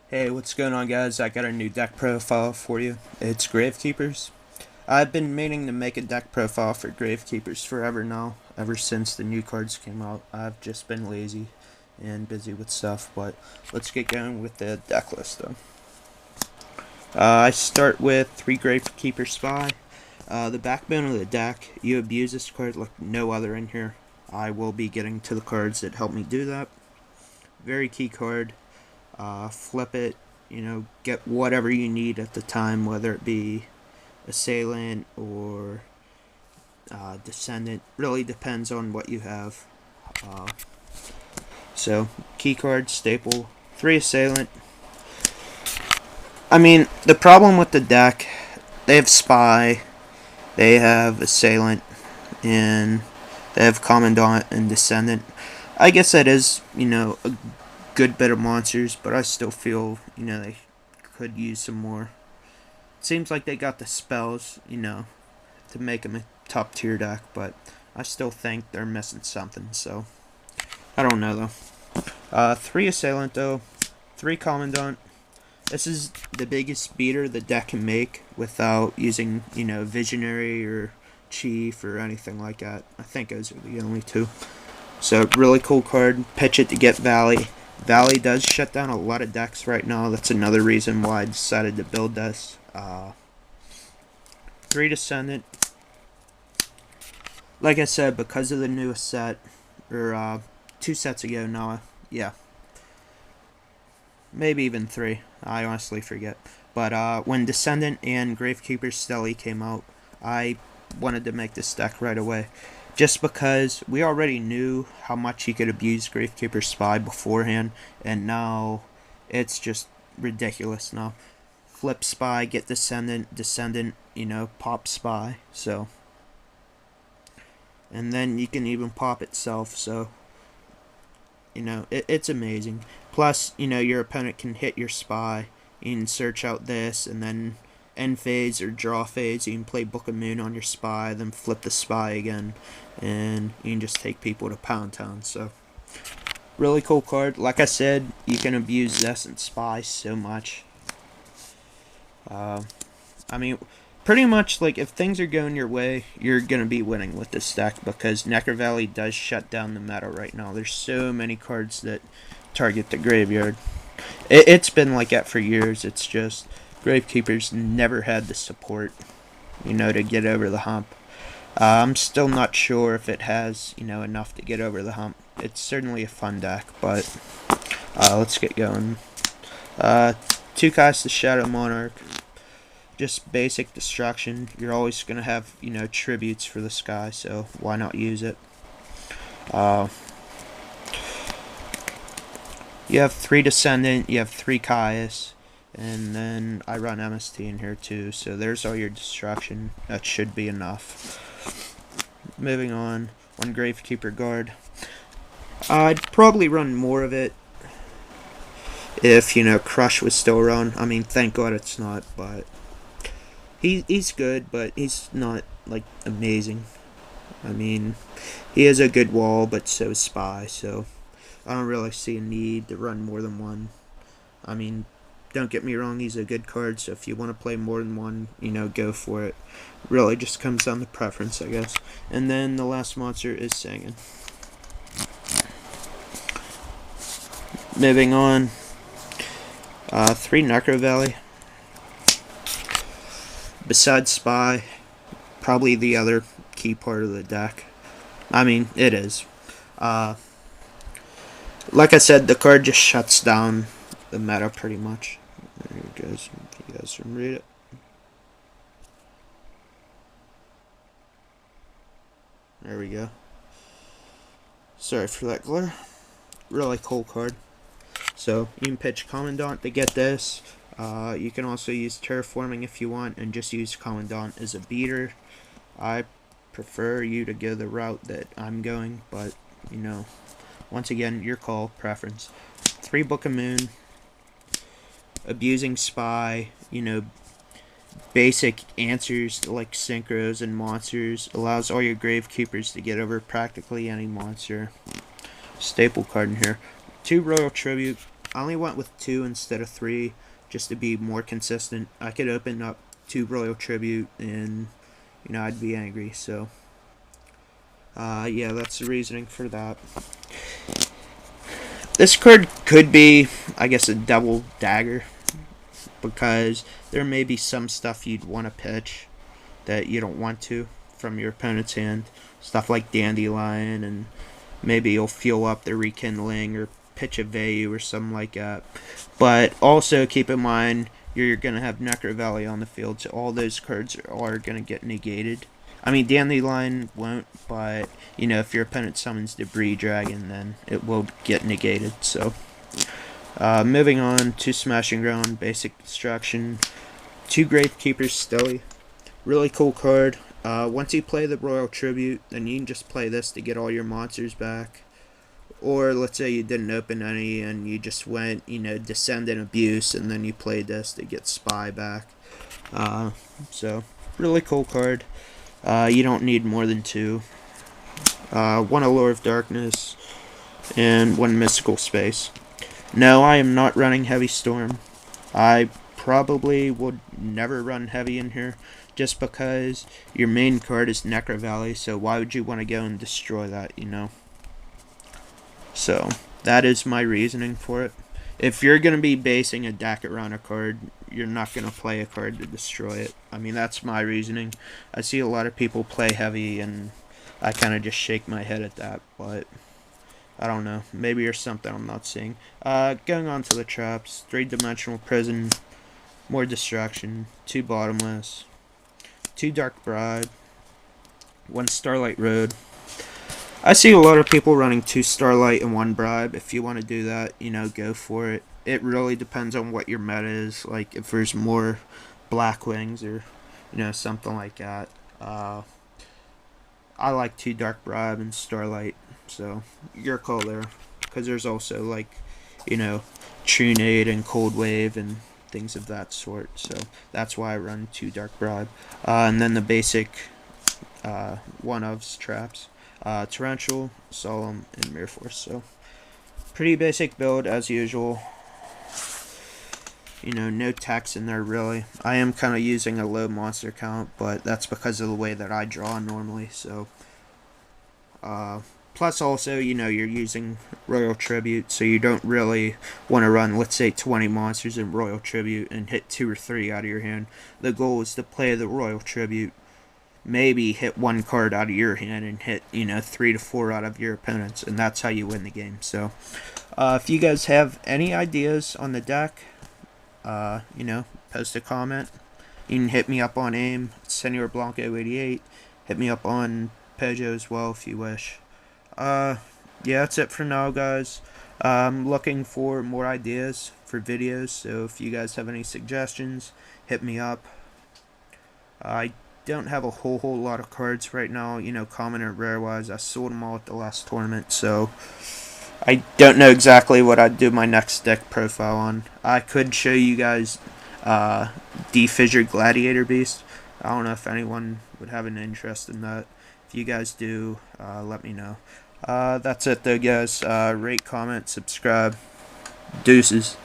Hey, what's going on, guys? I got a new deck profile for you. It's Gravekeepers. I've been meaning to make a deck profile for Gravekeepers forever now, ever since the new cards came out. I've just been lazy and busy with stuff, but let's get going with the deck list, though. I start with 3 Gravekeeper Spy. The backbone of the deck, you abuse this card like no other in here. I will be getting to the cards that help me do that. Very key card. Flip it, get whatever you need at the time, whether it be assailant or descendant. Really depends on what you have. Uh, so, key card, staple, 3 assailant. I mean, the problem with the deck, they have spy, they have assailant, and they have commandant and descendant. I guess that is, a good bit of monsters, but I still feel, they could use some more. Seems like they got the spells, to make them a top tier deck, but I still think they're missing something, so I don't know though. 3 assailant though, 3 commandant. This is the biggest beater the deck can make without using, visionary or chief or anything like that. I think those are the only 2. So really cool card. Pitch it to get Valley. Valley does shut down a lot of decks right now. That's another reason why I decided to build this. 3 Descendant. Like I said, because of the newest set, or 2 sets ago now, yeah. Maybe even 3. I honestly forget. But when Descendant and Gravekeeper Stelly came out, I wanted to make this deck right away. Just because we already knew how much he could abuse Gravekeeper Spy beforehand, and now it's just ridiculous now. Flip Spy, get Descendant, pop Spy, so. And then you can even pop itself, so, it's amazing. Plus, your opponent can hit your Spy, you can search out this, and then end phase or draw phase, you can play Book of Moon on your Spy, then flip the Spy again, and you can just take people to Pound Town. So, really cool card. Like I said, you can abuse this and Spy so much. I mean, pretty much, like, if things are going your way, you're going to be winning with this deck, because Necro Valley does shut down the meta right now. There's so many cards that target the graveyard. It's been like that for years. It's just Gravekeeper's never had the support, to get over the hump. I'm still not sure if it has, enough to get over the hump. It's certainly a fun deck, but let's get going. 2 cast the Shadow Monarch. Just basic destruction. You're always going to have, tributes for this guy, so why not use it? You have 3 Descendant, you have 3 Caius, and then I run MST in here too, so there's all your destruction. That should be enough. Moving on, 1 Gravekeeper Guard. I'd probably run more of it if, Crush was still around. I mean, thank God it's not, but he's good, but he's not, like, amazing. I mean, he has a good wall, but so is Spy, so I don't really see a need to run more than 1. I mean, don't get me wrong, he's a good card, so if you want to play more than 1, go for it. Really just comes down to preference, I guess. And then the last monster is Singin. Moving on. 3 Necro Valley. Besides Spy, probably the other key part of the deck. I mean, it is. Like I said, the card just shuts down the meta pretty much. There it goes. If you guys can read it. There we go. Sorry for that glare. Really cool card. So you can pitch Commandant to get this. You can also use Terraforming if you want, and just use Commandant as a beater. I prefer you to go the route that I'm going, but once again, your call, preference. 3 Book of Moon. Abusing Spy, basic answers to, like, synchros and monsters. Allows all your Gravekeepers to get over practically any monster. Staple card in here. 2 Royal Tribute. I only went with 2 instead of 3 just to be more consistent. I could open up 2 Royal Tribute and, I'd be angry. So, yeah, that's the reasoning for that. This card could be, I guess, a double dagger, because there may be some stuff you'd want to pitch that you don't want to from your opponent's hand. Stuff like Dandelion, and maybe you'll fuel up the Rekindling or pitch a Vayu or something like that. But also keep in mind, you're going to have Necro Valley on the field, so all those cards are going to get negated. I mean, Dandelion won't, but, if your opponent summons Debris Dragon, then it will get negated. So, moving on to Smashing Ground, Basic Destruction. 2 Gravekeepers Stilly. Really cool card. Once you play the Royal Tribute, then you can just play this to get all your monsters back. Or let's say you didn't open any and you just went, Descendant Abuse, and then you played this to get Spy back. So, really cool card. You don't need more than 2. 1 Allure of Darkness and 1 Mystical Space. No, I am not running Heavy Storm. I probably would never run Heavy in here, just because your main card is Necro Valley, so why would you want to go and destroy that, So, that is my reasoning for it. If you're going to be basing a deck around a card, you're not going to play a card to destroy it. I mean, that's my reasoning. I see a lot of people play Heavy, and I kind of just shake my head at that, but I don't know. Maybe there's something I'm not seeing. Going on to the traps. 3-dimensional prison. More distraction. 2 bottomless. 2 dark bribe. 1 starlight road. I see a lot of people running 2 starlight and 1 bribe. If you want to do that, go for it. It really depends on what your meta is. Like, if there's more black wings or, something like that. I like 2 dark bribe and starlight. So, your call there. Because there's also, like, Trunade and Cold Wave and things of that sort. So, that's why I run 2 dark bribe. And then the basic one-ofs traps. Torrential, Solemn, and Mirror Force. So, pretty basic build as usual. No text in there really. I am kind of using a low monster count, but that's because of the way that I draw normally. So, plus also, you're using Royal Tribute, so you don't really want to run, let's say, 20 monsters in Royal Tribute and hit 2 or 3 out of your hand. The goal is to play the Royal Tribute, maybe hit 1 card out of your hand and hit, 3 to 4 out of your opponents, and that's how you win the game. So, if you guys have any ideas on the deck, post a comment. You can hit me up on AIM, Senor Blanco88. Hit me up on Pojo as well if you wish. Yeah, that's it for now, guys. I'm looking for more ideas for videos, so if you guys have any suggestions, hit me up. I don't have a whole lot of cards right now, common or rare wise. I sold them all at the last tournament, so I don't know exactly what I'd do my next deck profile on. I could show you guys Defissured Gladiator Beast. I don't know if anyone would have an interest in that. If you guys do, let me know. That's it though, guys. Rate, comment, subscribe. Deuces.